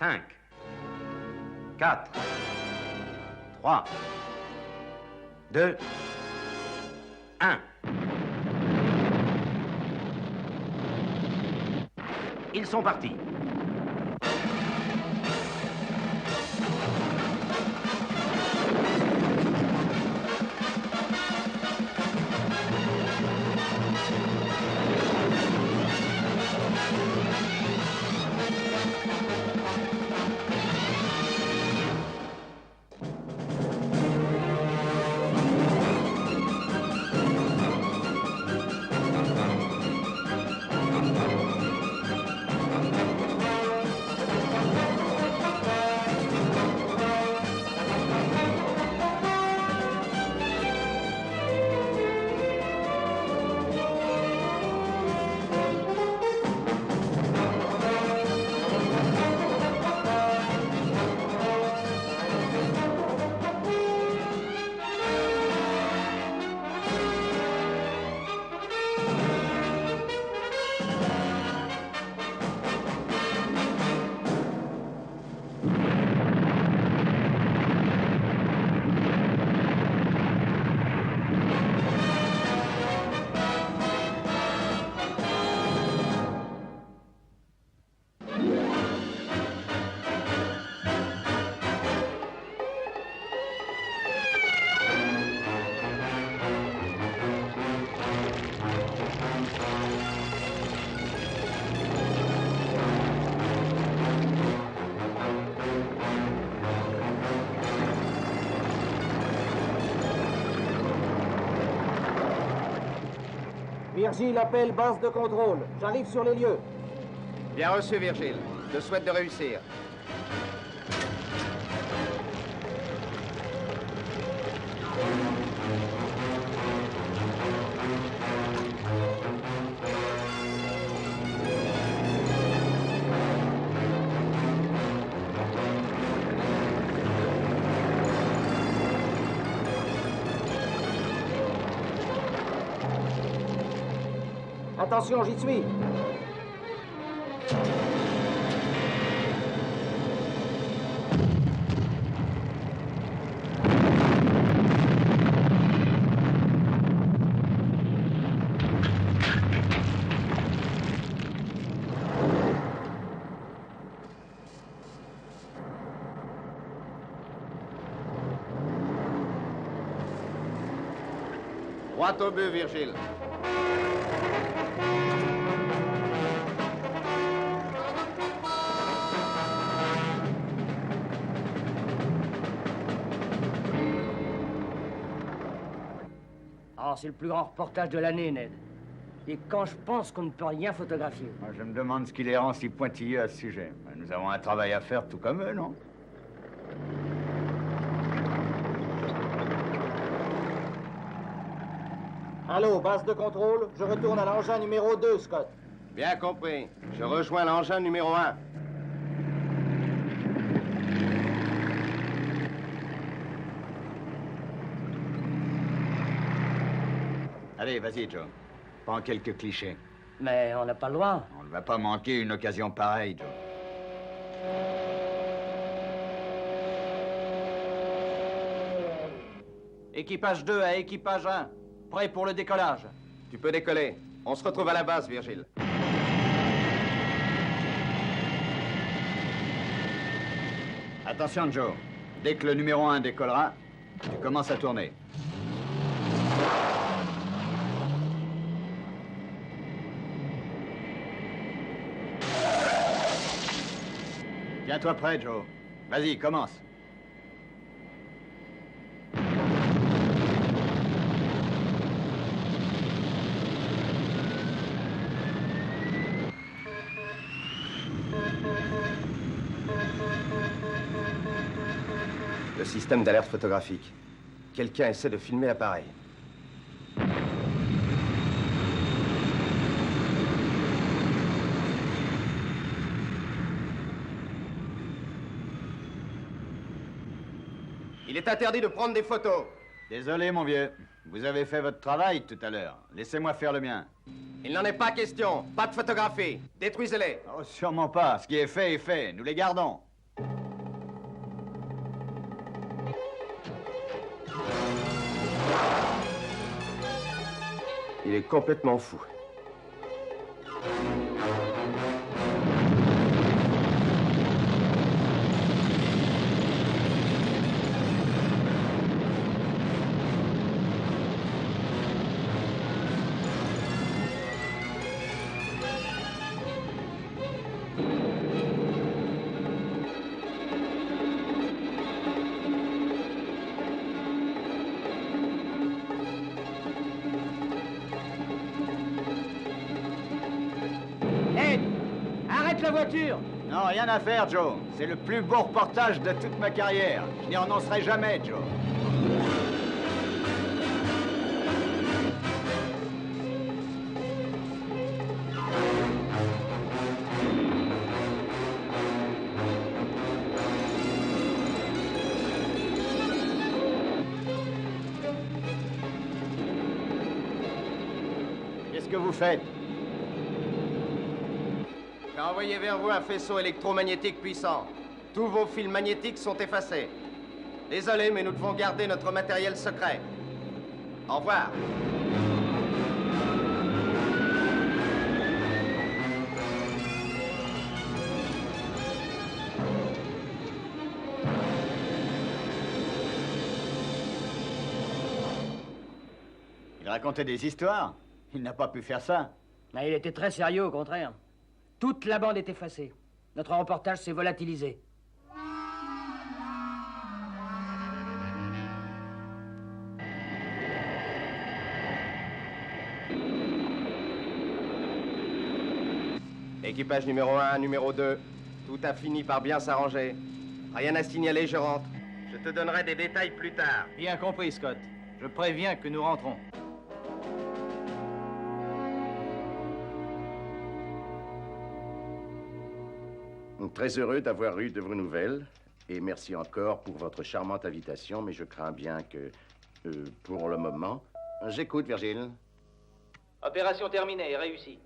5, 4, 3, 2, 1. Ils sont partis. Virgile appelle base de contrôle. J'arrive sur les lieux. Bien reçu, Virgile. Je te souhaite de réussir. Attention, j'y suis. Droit au but, Virgile. Ah, c'est le plus grand reportage de l'année, Ned. Et quand je pense qu'on ne peut rien photographier. Moi, je me demande ce qui les rend si pointilleux à ce sujet. Nous avons un travail à faire tout comme eux, non? Allô, base de contrôle, je retourne à l'engin numéro 2, Scott. Bien compris. Je rejoins l'engin numéro 1. Allez, vas-y, Joe. Prends quelques clichés. Mais on n'a pas le droit. On ne va pas manquer une occasion pareille, Joe. Équipage 2 à équipage 1. Prêt pour le décollage. Tu peux décoller. On se retrouve à la base, Virgile. Attention, Joe. Dès que le numéro 1 décollera, tu commences à tourner. Tiens-toi prêt, Joe. Vas-y, commence. Le système d'alerte photographique. Quelqu'un essaie de filmer l'appareil. Il est interdit de prendre des photos. Désolé, mon vieux. Vous avez fait votre travail tout à l'heure. Laissez-moi faire le mien. Il n'en est pas question. Pas de photographie. Détruisez-les. Oh, sûrement pas. Ce qui est fait est fait. Nous les gardons. Il est complètement fou. Arrête la voiture! Non, rien à faire, Joe. C'est le plus beau reportage de toute ma carrière. Je n'y renoncerai jamais, Joe. Qu'est-ce que vous faites? J'ai envoyé vers vous un faisceau électromagnétique puissant. Tous vos fils magnétiques sont effacés. Désolé, mais nous devons garder notre matériel secret. Au revoir. Il racontait des histoires. Il n'a pas pu faire ça. Mais il était très sérieux, au contraire. Toute la bande est effacée. Notre reportage s'est volatilisé. Équipage numéro 1, numéro 2. Tout a fini par bien s'arranger. Rien à signaler, je rentre. Je te donnerai des détails plus tard. Bien compris, Scott. Je préviens que nous rentrons. Très heureux d'avoir eu de vos nouvelles. Et merci encore pour votre charmante invitation, mais je crains bien que, pour le moment... J'écoute, Virgile. Opération terminée et réussie.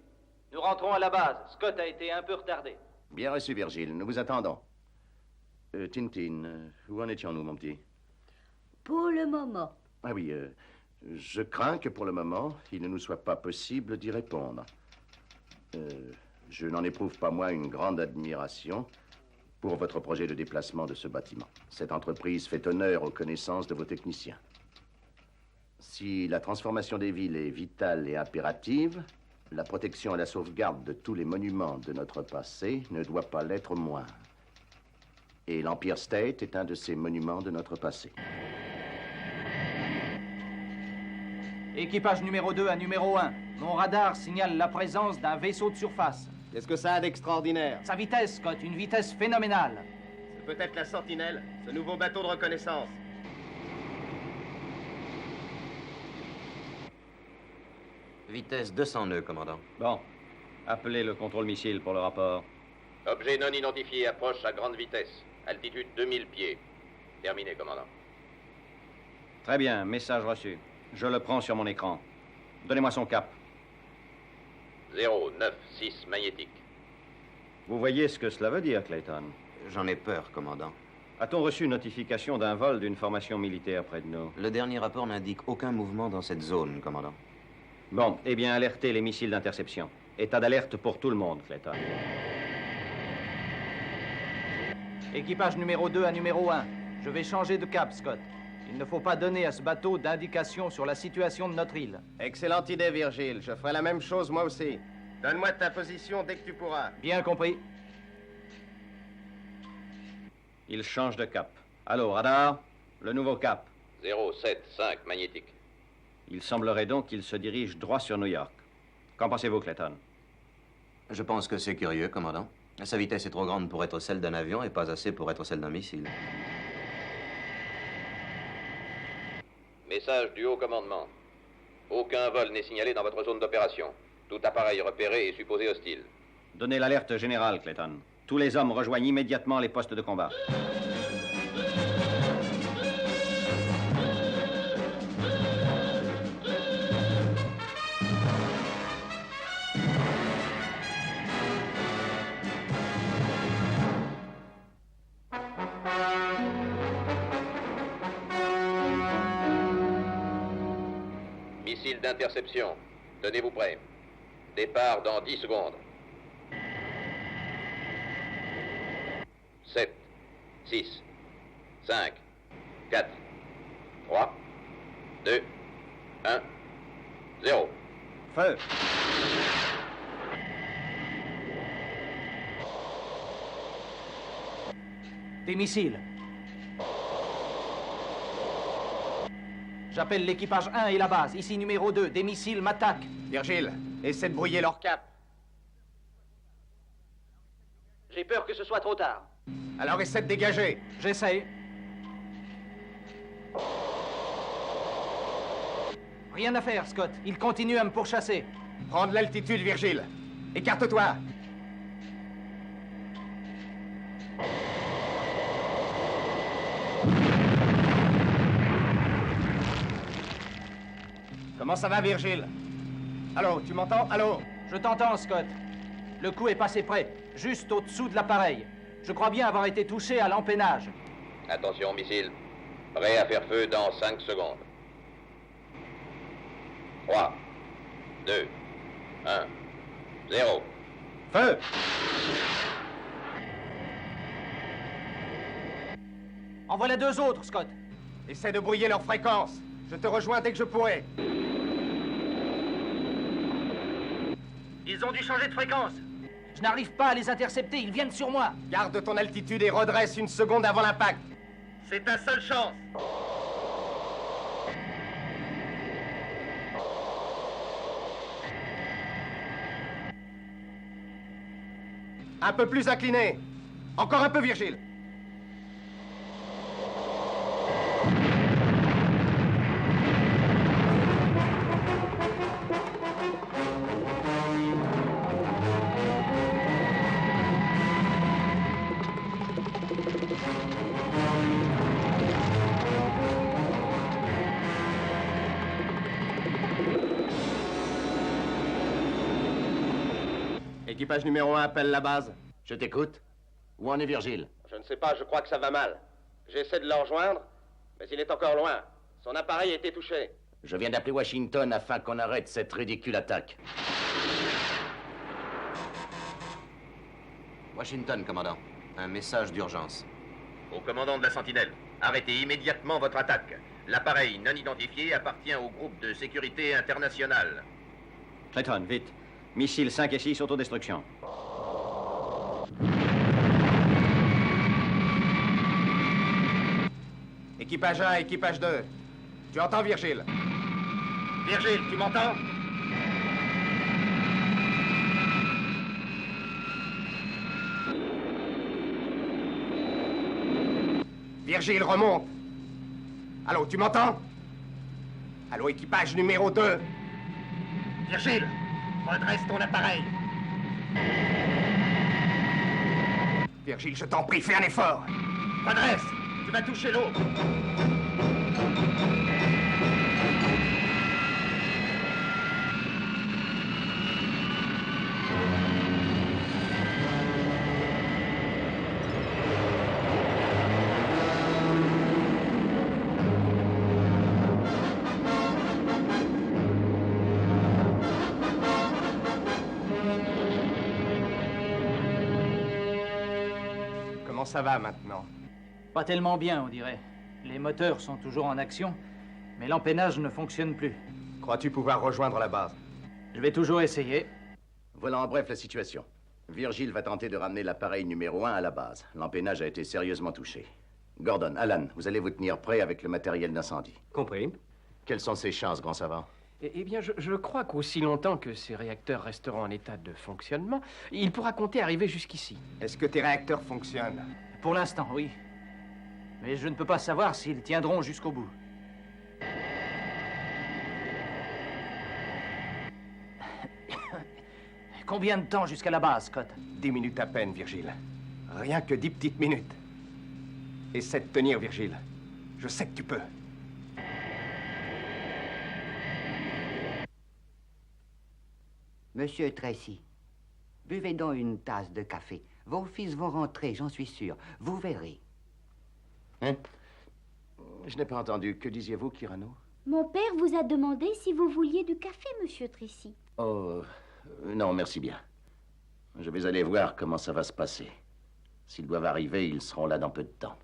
Nous rentrons à la base. Scott a été un peu retardé. Bien reçu, Virgile. Nous vous attendons. Tintin, où en étions-nous, mon petit? Pour le moment. Ah oui, je crains que pour le moment, il ne nous soit pas possible d'y répondre. Je n'en éprouve pas, moi, une grande admiration pour votre projet de déplacement de ce bâtiment. Cette entreprise fait honneur aux connaissances de vos techniciens. Si la transformation des villes est vitale et impérative, la protection et la sauvegarde de tous les monuments de notre passé ne doit pas l'être moins. Et l'Empire State est un de ces monuments de notre passé. Équipage numéro 2 à numéro 1. Mon radar signale la présence d'un vaisseau de surface. Qu'est-ce que ça a d'extraordinaire? Sa vitesse, Scott, une vitesse phénoménale. C'est peut-être la Sentinelle, ce nouveau bateau de reconnaissance. Vitesse 200 nœuds, commandant. Bon. Appelez le contrôle missile pour le rapport. Objet non identifié approche à grande vitesse. Altitude 2000 pieds. Terminé, commandant. Très bien, message reçu. Je le prends sur mon écran. Donnez-moi son cap. 096 magnétique. Vous voyez ce que cela veut dire, Clayton? J'en ai peur, commandant. A-t-on reçu notification d'un vol d'une formation militaire près de nous? Le dernier rapport n'indique aucun mouvement dans cette zone, commandant. Bon, eh bien, alertez les missiles d'interception. État d'alerte pour tout le monde, Clayton. Équipage numéro 2 à numéro 1. Je vais changer de cap, Scott. Il ne faut pas donner à ce bateau d'indications sur la situation de notre île. Excellente idée, Virgile. Je ferai la même chose, moi aussi. Donne-moi ta position dès que tu pourras. Bien compris. Il change de cap. Allô, radar? Le nouveau cap. 075 magnétique. Il semblerait donc qu'il se dirige droit sur New York. Qu'en pensez-vous, Clayton? Je pense que c'est curieux, commandant. Sa vitesse est trop grande pour être celle d'un avion et pas assez pour être celle d'un missile. Message du haut commandement. Aucun vol n'est signalé dans votre zone d'opération. Tout appareil repéré est supposé hostile. Donnez l'alerte générale, Clayton. Tous les hommes rejoignent immédiatement les postes de combat. Missile d'interception. Tenez-vous prêts. Départ dans 10 secondes. 7, 6, 5, 4, 3, 2, 1, 0. Feu! Des missiles. J'appelle l'équipage 1 et la base. Ici numéro 2. Des missiles m'attaquent. Virgile, essaie de brouiller leur cap. J'ai peur que ce soit trop tard. Alors essaie de dégager. J'essaye. Rien à faire, Scott. Ils continuent à me pourchasser. Prends de l'altitude, Virgile. Écarte-toi. Comment ça va, Virgile? Allô, tu m'entends? Allô? Je t'entends, Scott. Le coup est passé près, juste au-dessous de l'appareil. Je crois bien avoir été touché à l'empennage. Attention, missile. Prêt à faire feu dans 5 secondes. 3, 2, 1, 0. Feu! En voilà 2 autres, Scott. Essaie de brouiller leur fréquence. Je te rejoins dès que je pourrai. Ils ont dû changer de fréquence. Je n'arrive pas à les intercepter, ils viennent sur moi. Garde ton altitude et redresse 1 seconde avant l'impact. C'est ta seule chance. Un peu plus incliné. Encore un peu, Virgile. Équipage numéro 1 appelle la base. Je t'écoute. Où en est Virgile? Je ne sais pas, je crois que ça va mal. J'essaie de le rejoindre, mais il est encore loin. Son appareil a été touché. Je viens d'appeler Washington afin qu'on arrête cette ridicule attaque. Washington, commandant. Un message d'urgence. Au commandant de la Sentinelle, arrêtez immédiatement votre attaque. L'appareil non identifié appartient au groupe de sécurité internationale. Clayton, vite. Missiles 5 et 6, autodestruction. Équipage 1, équipage 2. Tu entends, Virgile? Virgile, tu m'entends? Virgile, remonte. Allô, tu m'entends? Allô, équipage numéro 2. Virgile, redresse ton appareil. Virgile, je t'en prie, fais un effort. Redresse, tu vas toucher l'eau. Comment ça va maintenant? Pas tellement bien, on dirait. Les moteurs sont toujours en action, mais l'empennage ne fonctionne plus. Crois-tu pouvoir rejoindre la base? Je vais toujours essayer. Voilà en bref la situation. Virgile va tenter de ramener l'appareil numéro 1 à la base. L'empennage a été sérieusement touché. Gordon, Alan, vous allez vous tenir prêt avec le matériel d'incendie. Compris. Quelles sont ses chances, grand savant? Eh bien, je crois qu'aussi longtemps que ces réacteurs resteront en état de fonctionnement, il pourra compter arriver jusqu'ici. Est-ce que tes réacteurs fonctionnent? Pour l'instant, oui. Mais je ne peux pas savoir s'ils tiendront jusqu'au bout. Combien de temps jusqu'à la base, Scott? 10 minutes à peine, Virgile. Rien que 10 petites minutes. Essaie de tenir, Virgile. Je sais que tu peux. Monsieur Tracy, buvez donc une tasse de café. Vos fils vont rentrer, j'en suis sûr. Vous verrez. Hein? Je n'ai pas entendu. Que disiez-vous, Kyrano? Mon père vous a demandé si vous vouliez du café, monsieur Tracy. Oh, non, merci bien. Je vais aller voir comment ça va se passer. S'ils doivent arriver, ils seront là dans peu de temps.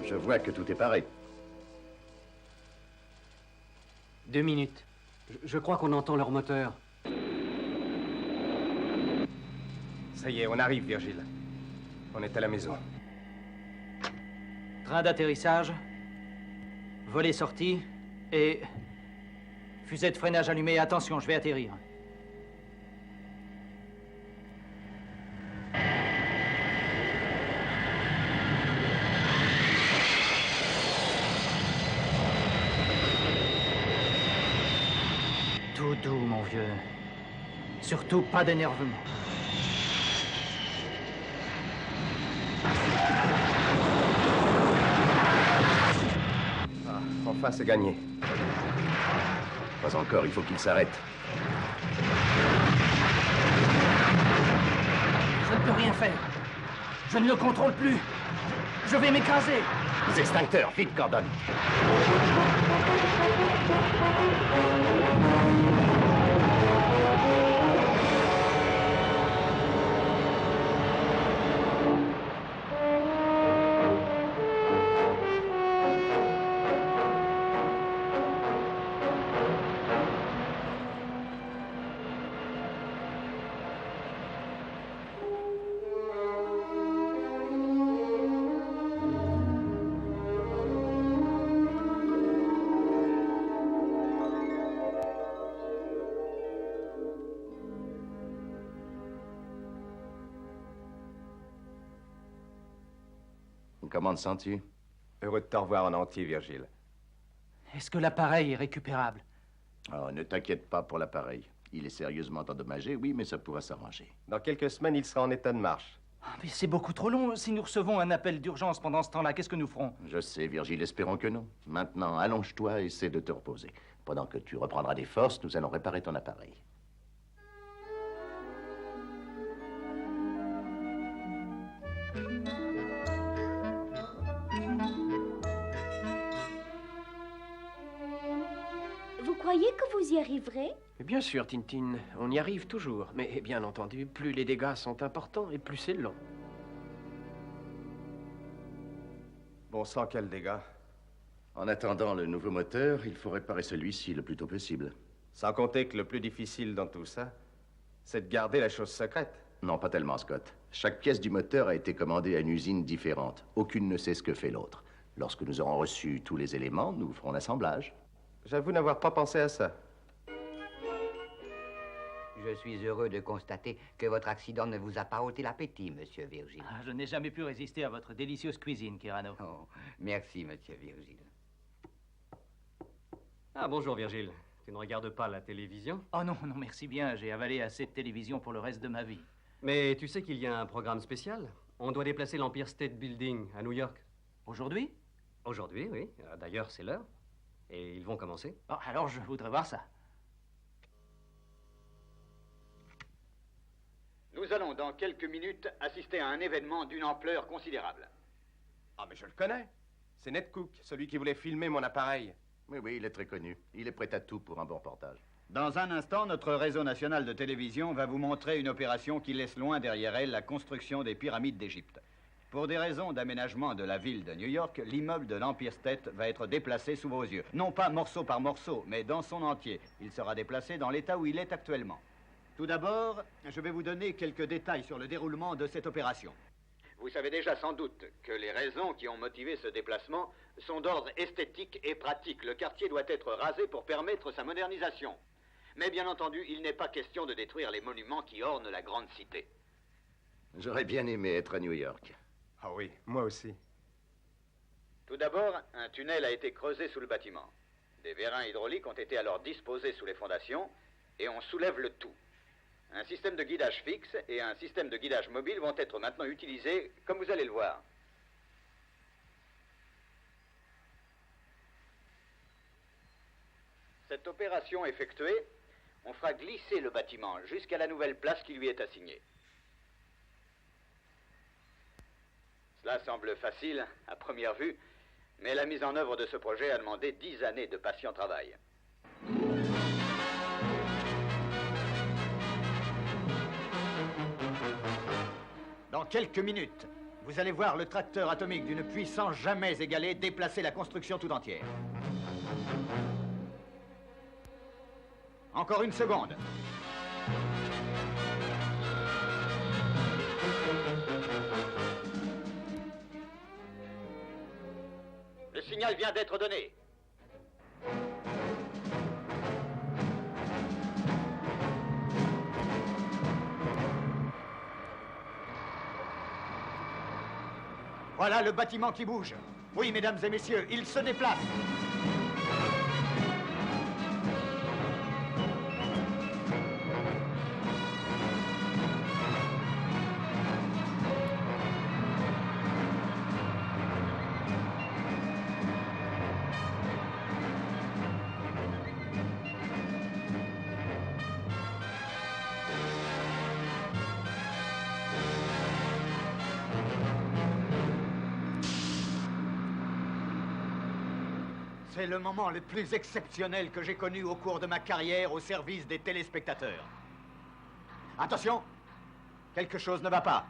Je vois que tout est paré. 2 minutes. Je crois qu'on entend leur moteur. Ça y est, on arrive, Virgile. On est à la maison. Train d'atterrissage, volet sorti et fusée de freinage allumée. Attention, je vais atterrir. Tout doux, mon vieux. Surtout pas d'énervement. Ah, enfin, c'est gagné. Pas encore, il faut qu'il s'arrête. Je ne peux rien faire. Je ne le contrôle plus. Je vais m'écraser. Les extincteurs, vite, Gordon. Comment te sens-tu? Heureux de te revoir en entier, Virgile. Est-ce que l'appareil est récupérable? Oh, ne t'inquiète pas pour l'appareil. Il est sérieusement endommagé, oui, mais ça pourra s'arranger. Dans quelques semaines, il sera en état de marche. Mais c'est beaucoup trop long. Si nous recevons un appel d'urgence pendant ce temps-là, qu'est-ce que nous ferons? Je sais, Virgile, espérons que non. Maintenant, allonge-toi et essaie de te reposer. Pendant que tu reprendras des forces, nous allons réparer ton appareil. Vous croyez que vous y arriverez? Bien sûr, Tintin, on y arrive toujours. Mais bien entendu, plus les dégâts sont importants et plus c'est long. Bon sang, quel dégât. En attendant le nouveau moteur, il faut réparer celui-ci le plus tôt possible. Sans compter que le plus difficile dans tout ça, c'est de garder la chose secrète. Non, pas tellement, Scott. Chaque pièce du moteur a été commandée à une usine différente. Aucune ne sait ce que fait l'autre. Lorsque nous aurons reçu tous les éléments, nous ferons l'assemblage. J'avoue n'avoir pas pensé à ça. Je suis heureux de constater que votre accident ne vous a pas ôté l'appétit, monsieur Virgile. Ah, je n'ai jamais pu résister à votre délicieuse cuisine, Kyrano. Oh, merci, monsieur Virgile. Ah, bonjour, Virgile. Tu ne regardes pas la télévision? Oh non, non, merci bien. J'ai avalé assez de télévision pour le reste de ma vie. Mais tu sais qu'il y a un programme spécial? On doit déplacer l'Empire State Building à New York. Aujourd'hui? Aujourd'hui, oui. D'ailleurs, c'est l'heure. Et ils vont commencer. Oh, alors, je voudrais voir ça. Nous allons, dans quelques minutes, assister à un événement d'une ampleur considérable. Ah, mais je le connais. C'est Ned Cook, celui qui voulait filmer mon appareil. Oui, oui, il est très connu. Il est prêt à tout pour un bon reportage. Dans un instant, notre réseau national de télévision va vous montrer une opération qui laisse loin derrière elle la construction des pyramides d'Égypte. Pour des raisons d'aménagement de la ville de New York, l'immeuble de l'Empire State va être déplacé sous vos yeux. Non pas morceau par morceau, mais dans son entier. Il sera déplacé dans l'état où il est actuellement. Tout d'abord, je vais vous donner quelques détails sur le déroulement de cette opération. Vous savez déjà sans doute que les raisons qui ont motivé ce déplacement sont d'ordre esthétique et pratique. Le quartier doit être rasé pour permettre sa modernisation. Mais bien entendu, il n'est pas question de détruire les monuments qui ornent la grande cité. J'aurais bien aimé être à New York. Ah oui, moi aussi. Tout d'abord, un tunnel a été creusé sous le bâtiment. Des vérins hydrauliques ont été alors disposés sous les fondations et on soulève le tout. Un système de guidage fixe et un système de guidage mobile vont être maintenant utilisés, comme vous allez le voir. Cette opération effectuée, on fera glisser le bâtiment jusqu'à la nouvelle place qui lui est assignée. Cela semble facile à première vue, mais la mise en œuvre de ce projet a demandé 10 années de patient travail. Dans quelques minutes, vous allez voir le tracteur atomique d'une puissance jamais égalée déplacer la construction tout entière. Encore une seconde. Le signal vient d'être donné. Voilà le bâtiment qui bouge. Oui, mesdames et messieurs, il se déplace. C'est le moment le plus exceptionnel que j'ai connu au cours de ma carrière au service des téléspectateurs. Attention, quelque chose ne va pas.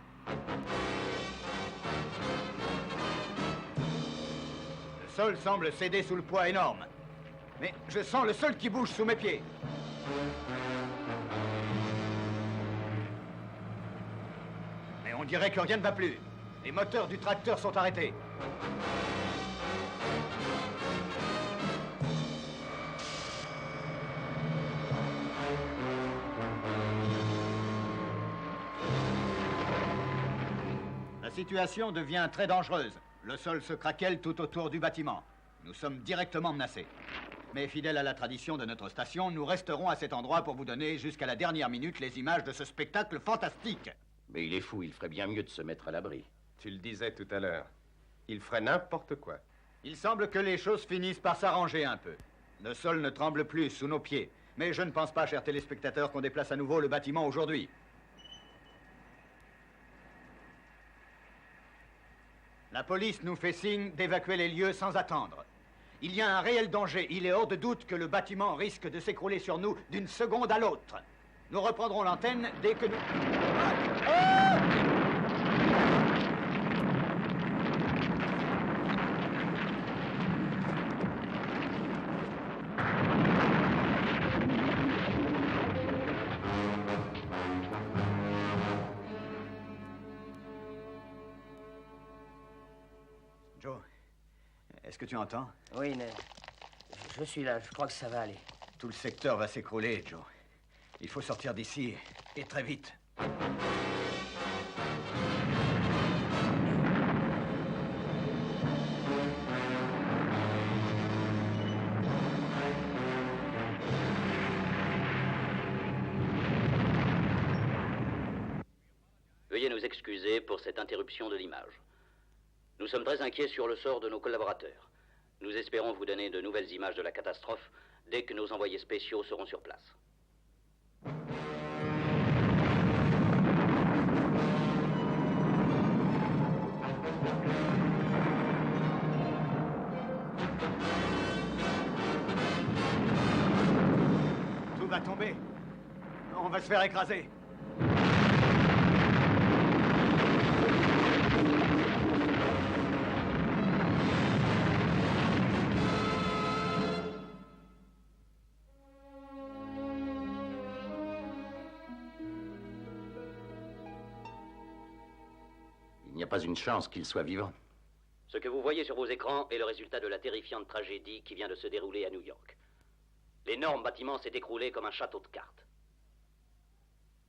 Le sol semble céder sous le poids énorme. Mais je sens le sol qui bouge sous mes pieds. Mais on dirait que rien ne va plus. Les moteurs du tracteur sont arrêtés. La situation devient très dangereuse. Le sol se craquelle tout autour du bâtiment. Nous sommes directement menacés. Mais fidèles à la tradition de notre station, nous resterons à cet endroit pour vous donner jusqu'à la dernière minute les images de ce spectacle fantastique. Mais il est fou, il ferait bien mieux de se mettre à l'abri. Tu le disais tout à l'heure. Il ferait n'importe quoi. Il semble que les choses finissent par s'arranger un peu. Le sol ne tremble plus sous nos pieds. Mais je ne pense pas, chers téléspectateurs, qu'on déplace à nouveau le bâtiment aujourd'hui. La police nous fait signe d'évacuer les lieux sans attendre. Il y a un réel danger. Il est hors de doute que le bâtiment risque de s'écrouler sur nous d'une seconde à l'autre. Nous reprendrons l'antenne dès que nous... Joe, est-ce que tu entends? Oui, Ned. Je suis là. Je crois que ça va aller. Tout le secteur va s'écrouler, Joe. Il faut sortir d'ici, et très vite. Veuillez nous excuser pour cette interruption de l'image. Nous sommes très inquiets sur le sort de nos collaborateurs. Nous espérons vous donner de nouvelles images de la catastrophe dès que nos envoyés spéciaux seront sur place. Tout va tomber. On va se faire écraser. Il n'y a pas une chance qu'il soit vivant. Ce que vous voyez sur vos écrans est le résultat de la terrifiante tragédie qui vient de se dérouler à New York. L'énorme bâtiment s'est écroulé comme un château de cartes.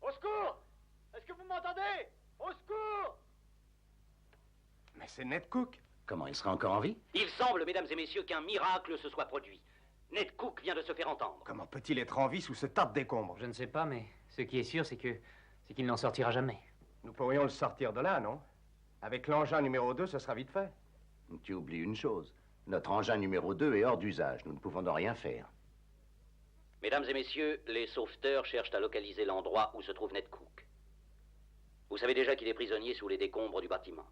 Au secours! Est-ce que vous m'entendez? Au secours! Mais c'est Ned Cook. Comment, il sera encore en vie? Il semble, mesdames et messieurs, qu'un miracle se soit produit. Ned Cook vient de se faire entendre. Comment peut-il être en vie sous ce tas de décombres? Je ne sais pas, mais ce qui est sûr, c'est qu'il n'en sortira jamais. Nous pourrions le sortir de là, non? Avec l'engin numéro 2, ce sera vite fait. Tu oublies une chose. Notre engin numéro 2 est hors d'usage. Nous ne pouvons de rien faire. Mesdames et messieurs, les sauveteurs cherchent à localiser l'endroit où se trouve Ned Cook. Vous savez déjà qu'il est prisonnier sous les décombres du bâtiment.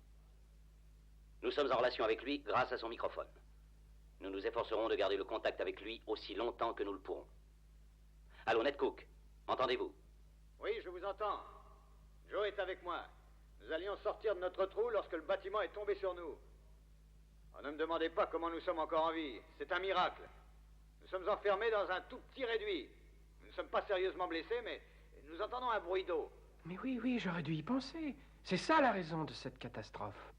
Nous sommes en relation avec lui grâce à son microphone. Nous nous efforcerons de garder le contact avec lui aussi longtemps que nous le pourrons. Allô, Ned Cook, entendez-vous? Oui, je vous entends. Joe est avec moi. Nous allions sortir de notre trou lorsque le bâtiment est tombé sur nous. Oh, ne me demandez pas comment nous sommes encore en vie. C'est un miracle. Nous sommes enfermés dans un tout petit réduit. Nous ne sommes pas sérieusement blessés, mais nous entendons un bruit d'eau. Mais oui, j'aurais dû y penser. C'est ça la raison de cette catastrophe.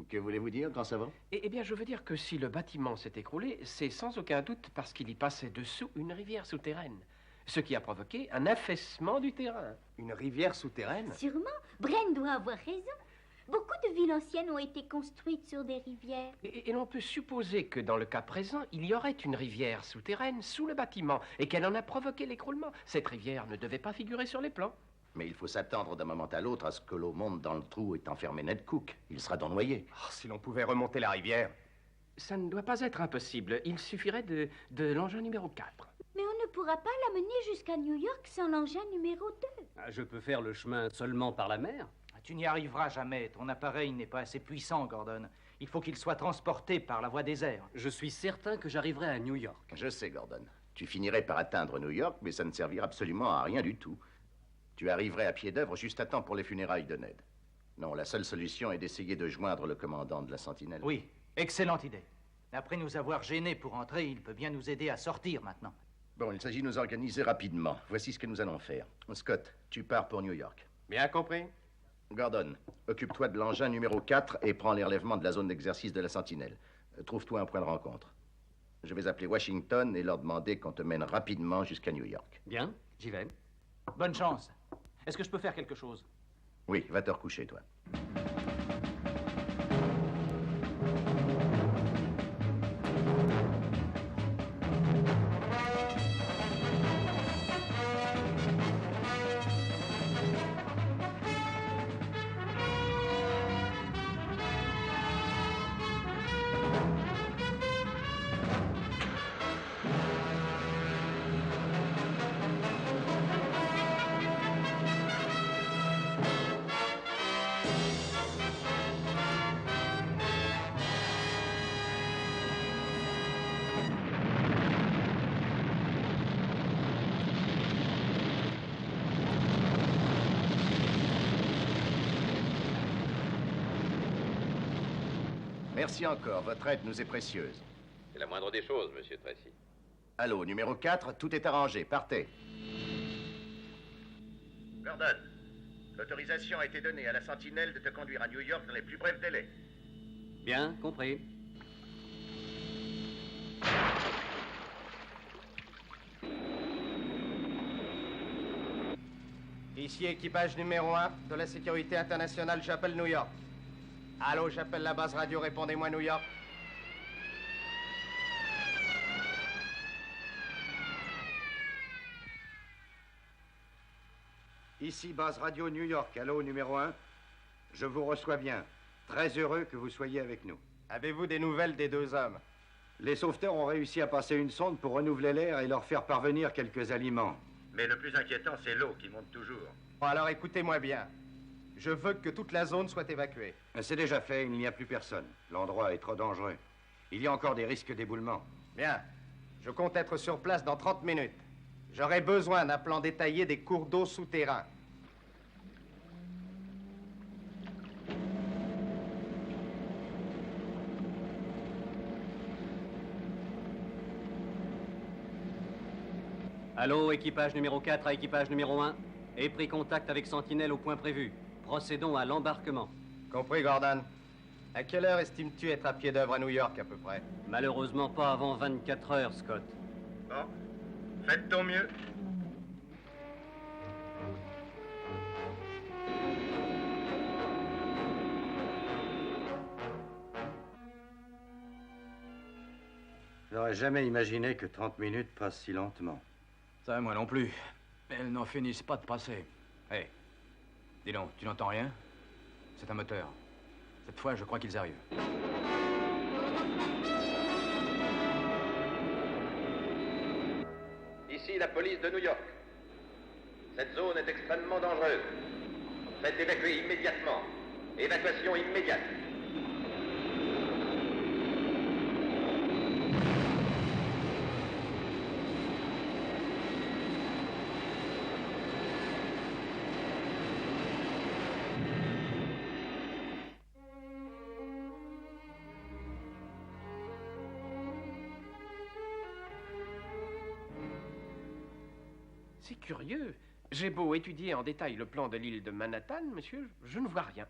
Que voulez-vous dire, grand savant? Eh bien, je veux dire que si le bâtiment s'est écroulé, c'est sans aucun doute parce qu'il y passait dessous une rivière souterraine. Ce qui a provoqué un affaissement du terrain. Une rivière souterraine? Sûrement. Bren doit avoir raison. Beaucoup de villes anciennes ont été construites sur des rivières. Et l'on peut supposer que dans le cas présent, il y aurait une rivière souterraine sous le bâtiment et qu'elle en a provoqué l'écroulement. Cette rivière ne devait pas figurer sur les plans. Mais il faut s'attendre d'un moment à l'autre à ce que l'eau monte dans le trou et enfermer Ned Cook. Il sera donc noyé. Oh, si l'on pouvait remonter la rivière. Ça ne doit pas être impossible. Il suffirait de l'engin numéro 4. Mais on ne pourra pas l'amener jusqu'à New York sans l'engin numéro 2. Je peux faire le chemin seulement par la mer. Tu n'y arriveras jamais. Ton appareil n'est pas assez puissant, Gordon. Il faut qu'il soit transporté par la voie des airs. Je suis certain que j'arriverai à New York. Je sais, Gordon. Tu finirais par atteindre New York, mais ça ne servira absolument à rien du tout. Tu arriverais à pied d'œuvre juste à temps pour les funérailles de Ned. Non, la seule solution est d'essayer de joindre le commandant de la Sentinelle. Oui, excellente idée. Après nous avoir gênés pour entrer, il peut bien nous aider à sortir maintenant. Bon, il s'agit de nous organiser rapidement. Voici ce que nous allons faire. Scott, tu pars pour New York. Bien compris. Gordon, occupe-toi de l'engin numéro 4 et prends les relèvements de la zone d'exercice de la Sentinelle. Trouve-toi un point de rencontre. Je vais appeler Washington et leur demander qu'on te mène rapidement jusqu'à New York. Bien, j'y vais. Bonne chance. Est-ce que je peux faire quelque chose? Oui, va te recoucher, toi. Merci encore. Votre aide nous est précieuse. C'est la moindre des choses, monsieur Tracy. Allô, numéro 4, tout est arrangé. Partez. Gordon, l'autorisation a été donnée à la Sentinelle de te conduire à New York dans les plus brefs délais. Bien, compris. Ici équipage numéro 1 de la sécurité internationale, j'appelle New York. Allô, j'appelle la base radio, répondez-moi New York. Ici, base radio New York. Allô, numéro 1. Je vous reçois bien. Très heureux que vous soyez avec nous. Avez-vous des nouvelles des 2 hommes? Les sauveteurs ont réussi à passer une sonde pour renouveler l'air et leur faire parvenir quelques aliments. Mais le plus inquiétant, c'est l'eau qui monte toujours. Bon, alors écoutez-moi bien. Je veux que toute la zone soit évacuée. C'est déjà fait, il n'y a plus personne. L'endroit est trop dangereux. Il y a encore des risques d'éboulement. Bien. Je compte être sur place dans 30 minutes. J'aurai besoin d'un plan détaillé des cours d'eau souterrains. Allô, équipage numéro 4 à équipage numéro 1. Aie pris contact avec Sentinelle au point prévu. Procédons à l'embarquement. Compris, Gordon. À quelle heure estimes-tu être à pied d'œuvre à New York, à peu près? Malheureusement pas avant 24 heures, Scott. Bon, faites ton mieux. J'aurais n'aurais jamais imaginé que 30 minutes passent si lentement. Ça, moi non plus. Elles n'en finissent pas de passer. Hé, dis donc, tu n'entends rien? C'est un moteur. Cette fois, je crois qu'ils arrivent. Ici la police de New York. Cette zone est extrêmement dangereuse. Faites évacuer immédiatement. Évacuation immédiate. C'est curieux. J'ai beau étudier en détail le plan de l'île de Manhattan, monsieur, je ne vois rien.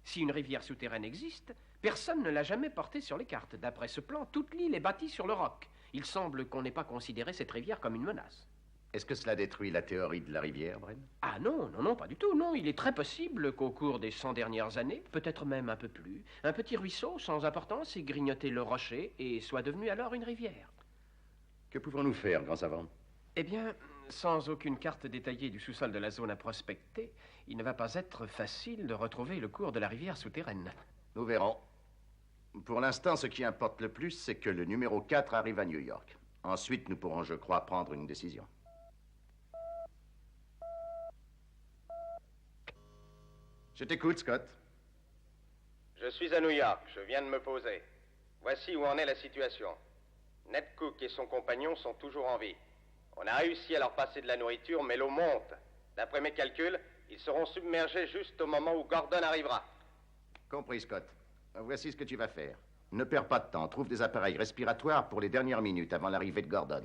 Si une rivière souterraine existe, personne ne l'a jamais portée sur les cartes. D'après ce plan, toute l'île est bâtie sur le roc. Il semble qu'on n'ait pas considéré cette rivière comme une menace. Est-ce que cela détruit la théorie de la rivière, Bren? Ah non, non, non, pas du tout, non. Il est très possible qu'au cours des 100 dernières années, peut-être même un peu plus, un petit ruisseau sans importance ait grignoté le rocher et soit devenu alors une rivière. Que pouvons-nous faire, grand savant? Eh bien, sans aucune carte détaillée du sous-sol de la zone à prospecter, il ne va pas être facile de retrouver le cours de la rivière souterraine. Nous verrons. Pour l'instant, ce qui importe le plus, c'est que le numéro 4 arrive à New York. Ensuite, nous pourrons, je crois, prendre une décision. Je t'écoute, Scott. Je suis à New York. Je viens de me poser. Voici où en est la situation. Ned Cook et son compagnon sont toujours en vie. On a réussi à leur passer de la nourriture, mais l'eau monte. D'après mes calculs, ils seront submergés juste au moment où Gordon arrivera. Compris, Scott. Voici ce que tu vas faire. Ne perds pas de temps. Trouve des appareils respiratoires pour les dernières minutes avant l'arrivée de Gordon.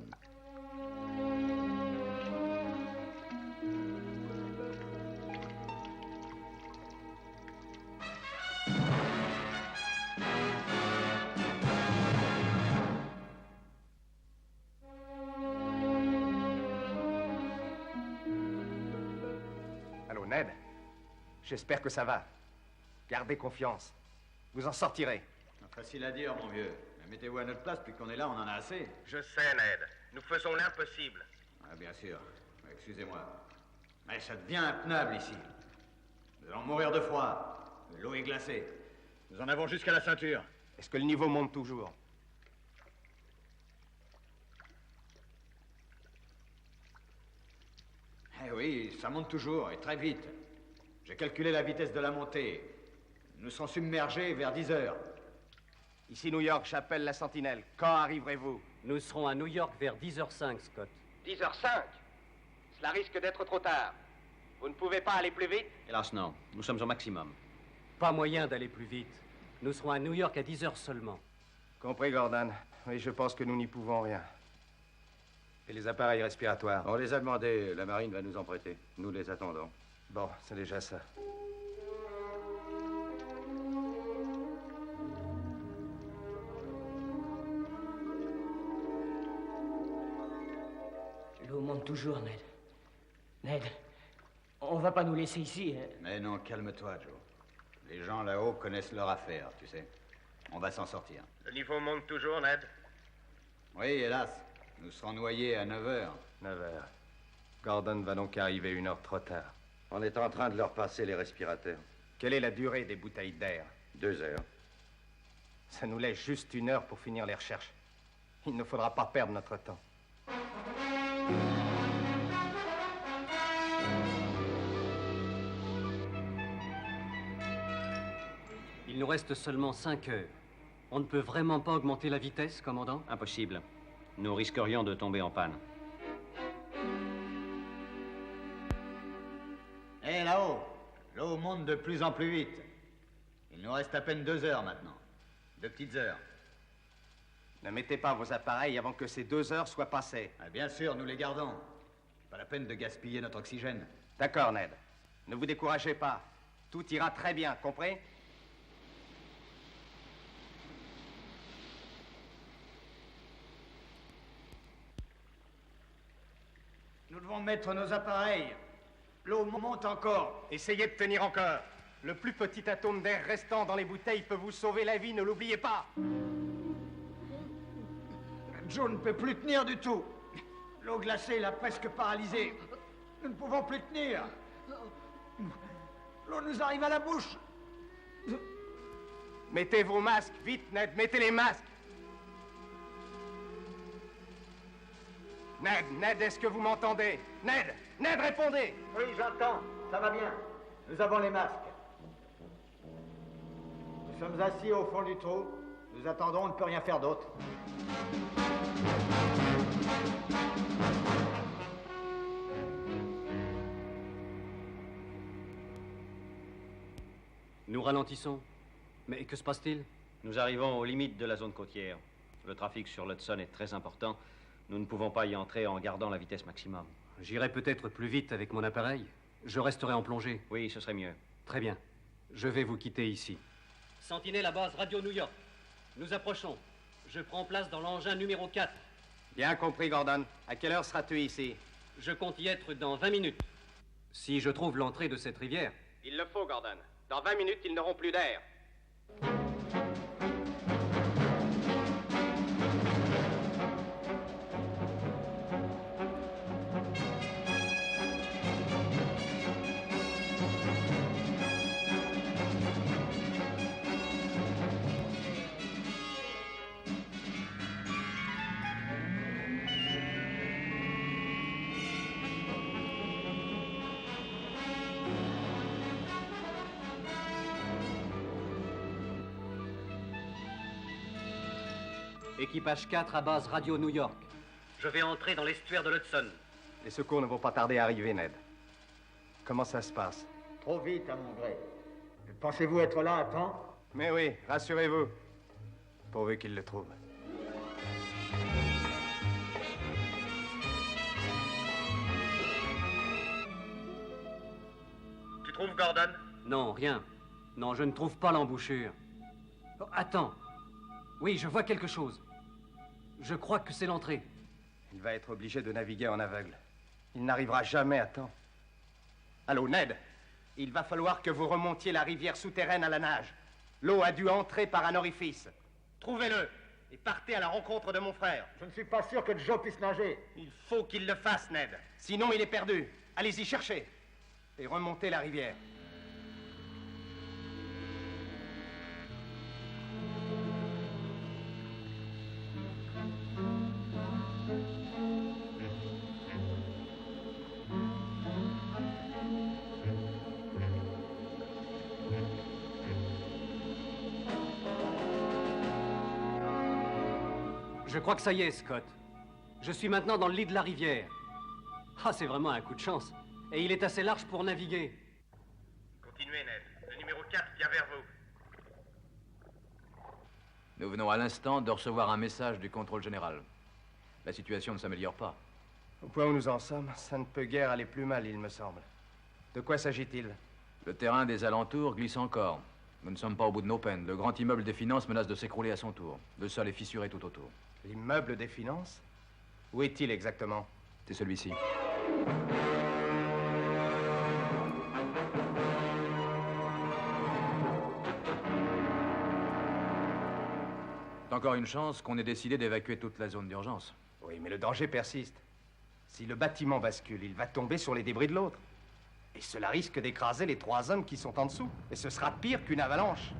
Ned, j'espère que ça va. Gardez confiance. Vous en sortirez. Facile à dire, mon vieux. Mais mettez-vous à notre place, puis qu'on est là, on en a assez. Je sais, Ned. Nous faisons l'impossible. Ah, bien sûr. Excusez-moi. Mais ça devient intenable ici. Nous allons mourir de froid. L'eau est glacée. Nous en avons jusqu'à la ceinture. Est-ce que le niveau monte toujours? Eh oui, ça monte toujours, et très vite. J'ai calculé la vitesse de la montée. Nous serons submergés vers 10 heures. Ici New York, j'appelle la sentinelle. Quand arriverez-vous? Nous serons à New York vers 10h05, Scott. 10h05? Cela risque d'être trop tard. Vous ne pouvez pas aller plus vite? Hélas, non. Nous sommes au maximum. Pas moyen d'aller plus vite. Nous serons à New York à 10h seulement. Compris, Gordon. Oui, je pense que nous n'y pouvons rien. Et les appareils respiratoires? On les a demandés. La marine va nous en prêter. Nous les attendons. Bon, c'est déjà ça. L'eau monte toujours, Ned. Ned, on va pas nous laisser ici, hein? Mais non, calme-toi, Joe. Les gens là-haut connaissent leur affaire, tu sais. On va s'en sortir. Le niveau monte toujours, Ned? Oui, hélas. Nous serons noyés à 9 heures. 9 heures. Gordon va donc arriver 1 heure trop tard. On est en train de leur passer les respirateurs. Quelle est la durée des bouteilles d'air? 2 heures. Ça nous laisse juste 1 heure pour finir les recherches. Il ne faudra pas perdre notre temps. Il nous reste seulement 5 heures. On ne peut vraiment pas augmenter la vitesse, commandant? Impossible. Nous risquerions de tomber en panne. Hé, là-haut, l'eau monte de plus en plus vite. Il nous reste à peine 2 heures maintenant. 2 petites heures. Ne mettez pas vos appareils avant que ces 2 heures soient passées. Ah, bien sûr, nous les gardons. Pas la peine de gaspiller notre oxygène. D'accord, Ned. Ne vous découragez pas. Tout ira très bien, compris? Nous devons mettre nos appareils. L'eau monte encore. Essayez de tenir encore. Le plus petit atome d'air restant dans les bouteilles peut vous sauver la vie, ne l'oubliez pas. Joe ne peut plus tenir du tout. L'eau glacée l'a presque paralysé. Nous ne pouvons plus tenir. L'eau nous arrive à la bouche. Mettez vos masques, vite, Ned, mettez les masques. Ned, est-ce que vous m'entendez? Ned, répondez. Oui, j'entends. Ça va bien. Nous avons les masques. Nous sommes assis au fond du trou. Nous attendons, on ne peut rien faire d'autre. Nous ralentissons. Mais que se passe-t-il? Nous arrivons aux limites de la zone côtière. Le trafic sur l'Hudson est très important. Nous ne pouvons pas y entrer en gardant la vitesse maximum. J'irai peut-être plus vite avec mon appareil. Je resterai en plongée. Oui, ce serait mieux. Très bien. Je vais vous quitter ici. Sentinelle à base Radio New York. Nous approchons. Je prends place dans l'engin numéro 4. Bien compris, Gordon. À quelle heure seras-tu ici? Je compte y être dans 20 minutes. Si je trouve l'entrée de cette rivière. Il le faut, Gordon. Dans 20 minutes, ils n'auront plus d'air. Équipage 4 à base Radio New York. Je vais entrer dans l'estuaire de l'Hudson. Les secours ne vont pas tarder à arriver, Ned. Comment ça se passe? Trop vite, à mon gré. Pensez-vous être là à temps? Mais oui, rassurez-vous. Pourvu qu'ils le trouvent. Tu trouves Gordon? Non, rien. Non, je ne trouve pas l'embouchure. Oh, attends. Oui, je vois quelque chose. Je crois que c'est l'entrée. Il va être obligé de naviguer en aveugle. Il n'arrivera jamais à temps. Allô, Ned? Il va falloir que vous remontiez la rivière souterraine à la nage. L'eau a dû entrer par un orifice. Trouvez-le et partez à la rencontre de mon frère. Je ne suis pas sûr que Joe puisse nager. Il faut qu'il le fasse, Ned. Sinon, il est perdu. Allez-y, cherchez. Et remontez la rivière. Je crois que ça y est, Scott. Je suis maintenant dans le lit de la rivière. Ah, c'est vraiment un coup de chance. Et il est assez large pour naviguer. Continuez, Ned. Le numéro 4 vient vers vous. Nous venons à l'instant de recevoir un message du contrôle général. La situation ne s'améliore pas. Au point où nous en sommes, ça ne peut guère aller plus mal, il me semble. De quoi s'agit-il? Le terrain des alentours glisse encore. Nous ne sommes pas au bout de nos peines. Le grand immeuble des finances menace de s'écrouler à son tour. Le sol est fissuré tout autour. L'immeuble des finances? Où est-il exactement? C'est celui-ci. Encore une chance qu'on ait décidé d'évacuer toute la zone d'urgence. Oui, mais le danger persiste. Si le bâtiment bascule, il va tomber sur les débris de l'autre. Et cela risque d'écraser les 3 hommes qui sont en dessous. Et ce sera pire qu'une avalanche.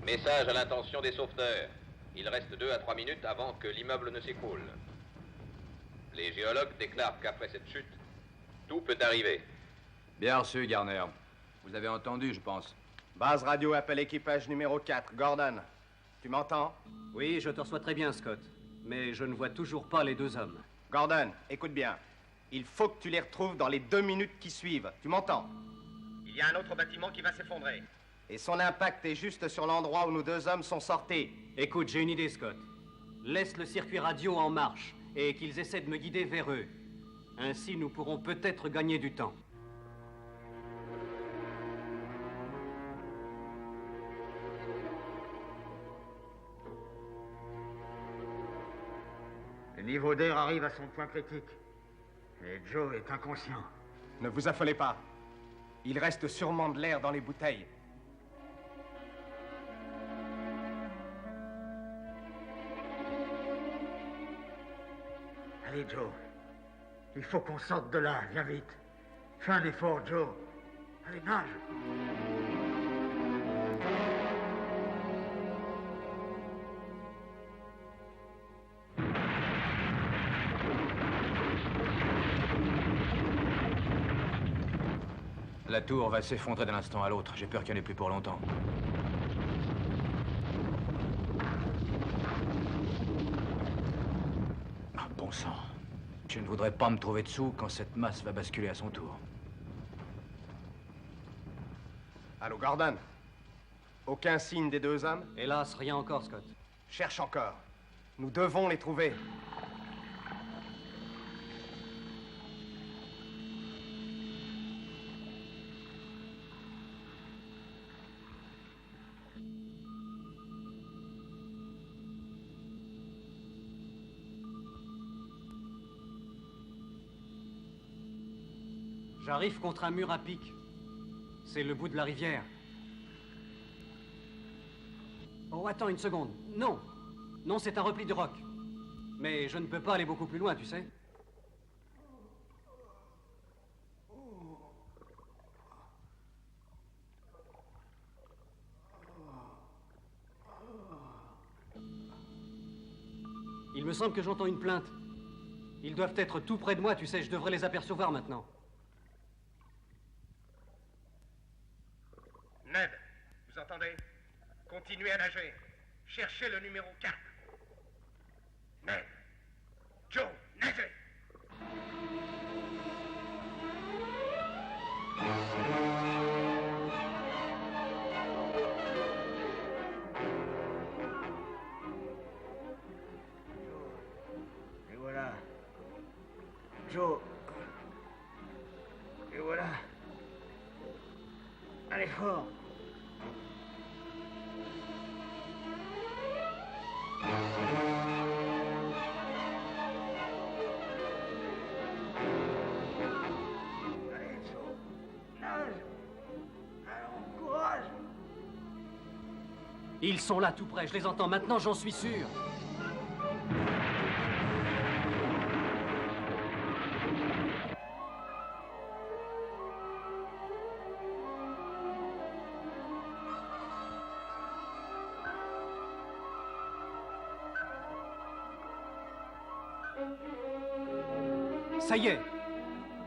Message à l'intention des sauveteurs. Il reste 2 à 3 minutes avant que l'immeuble ne s'écroule. Les géologues déclarent qu'après cette chute, tout peut arriver. Bien reçu, Garner. Vous avez entendu, je pense. Base radio appelle équipage numéro 4. Gordon, tu m'entends? Oui, je te reçois très bien, Scott. Mais je ne vois toujours pas les 2 hommes. Gordon, écoute bien. Il faut que tu les retrouves dans les 2 minutes qui suivent. Tu m'entends? Il y a un autre bâtiment qui va s'effondrer. Et son impact est juste sur l'endroit où nos 2 hommes sont sortis. Écoute, j'ai une idée, Scott. Laisse le circuit radio en marche et qu'ils essaient de me guider vers eux. Ainsi, nous pourrons peut-être gagner du temps. Le niveau d'air arrive à son point critique. Et Joe est inconscient. Ne vous affolez pas. Il reste sûrement de l'air dans les bouteilles. Allez, Joe. Il faut qu'on sorte de là. Viens vite. Fais un effort, Joe. Allez, nage. La tour va s'effondrer d'un instant à l'autre. J'ai peur qu'il n'y en ait plus pour longtemps. Ah, bon sang. Je ne voudrais pas me trouver dessous quand cette masse va basculer à son tour. Allô, Gordon? Aucun signe des deux hommes? Hélas, rien encore, Scott. Cherche encore. Nous devons les trouver. J'arrive contre un mur à pic. C'est le bout de la rivière. Oh, attends une seconde. Non. Non, c'est un repli du roc. Mais je ne peux pas aller beaucoup plus loin, tu sais. Il me semble que j'entends une plainte. Ils doivent être tout près de moi, tu sais, je devrais les apercevoir maintenant. Ned, vous entendez? Continuez à nager. Cherchez le numéro 4. Ned, Joe, nagez! Et voilà. Joe. Et voilà. Allez fort. Allez, Joe. Nage. Allons, courage. Ils sont là tout près, je les entends maintenant, j'en suis sûr.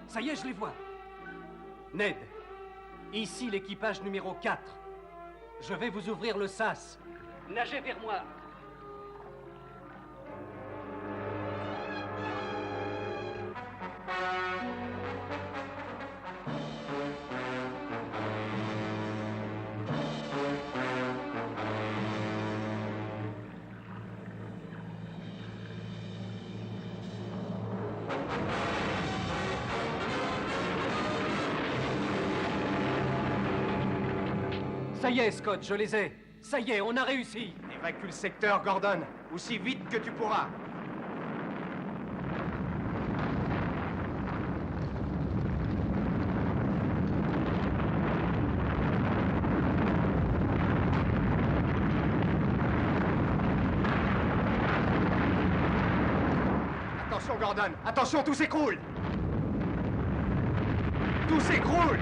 Ça y est, je les vois. Ned, ici l'équipage numéro 4. Je vais vous ouvrir le sas. Nagez vers moi. Ça y est, Scott, je les ai. Ça y est, on a réussi. Évacue le secteur, Gordon, aussi vite que tu pourras. Attention, Gordon, attention, tout s'écroule. Tout s'écroule.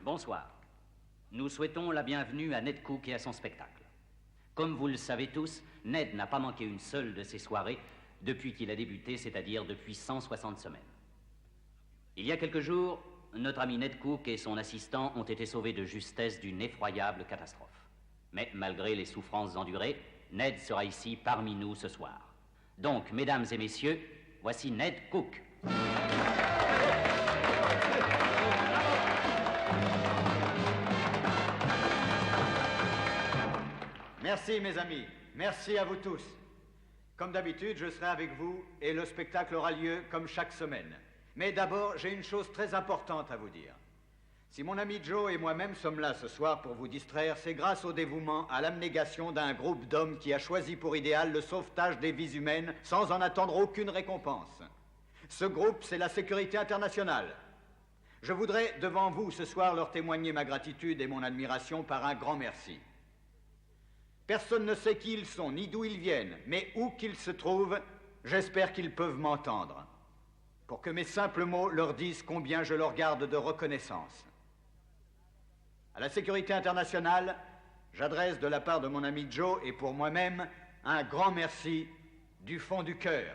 Bonsoir. Nous souhaitons la bienvenue à Ned Cook et à son spectacle. Comme vous le savez tous, Ned n'a pas manqué une seule de ses soirées depuis qu'il a débuté, c'est-à-dire depuis 160 semaines. Il y a quelques jours, notre ami Ned Cook et son assistant ont été sauvés de justesse d'une effroyable catastrophe. Mais malgré les souffrances endurées, Ned sera ici parmi nous ce soir. Donc, mesdames et messieurs, voici Ned Cook. Merci, mes amis. Merci à vous tous. Comme d'habitude, je serai avec vous et le spectacle aura lieu comme chaque semaine. Mais d'abord, j'ai une chose très importante à vous dire. Si mon ami Joe et moi-même sommes là ce soir pour vous distraire, c'est grâce au dévouement, à l'abnégation d'un groupe d'hommes qui a choisi pour idéal le sauvetage des vies humaines sans en attendre aucune récompense. Ce groupe, c'est la sécurité internationale. Je voudrais, devant vous ce soir, leur témoigner ma gratitude et mon admiration par un grand merci. Personne ne sait qui ils sont, ni d'où ils viennent, mais où qu'ils se trouvent, j'espère qu'ils peuvent m'entendre, pour que mes simples mots leur disent combien je leur garde de reconnaissance. À la sécurité internationale, j'adresse de la part de mon ami Joe et pour moi-même un grand merci du fond du cœur.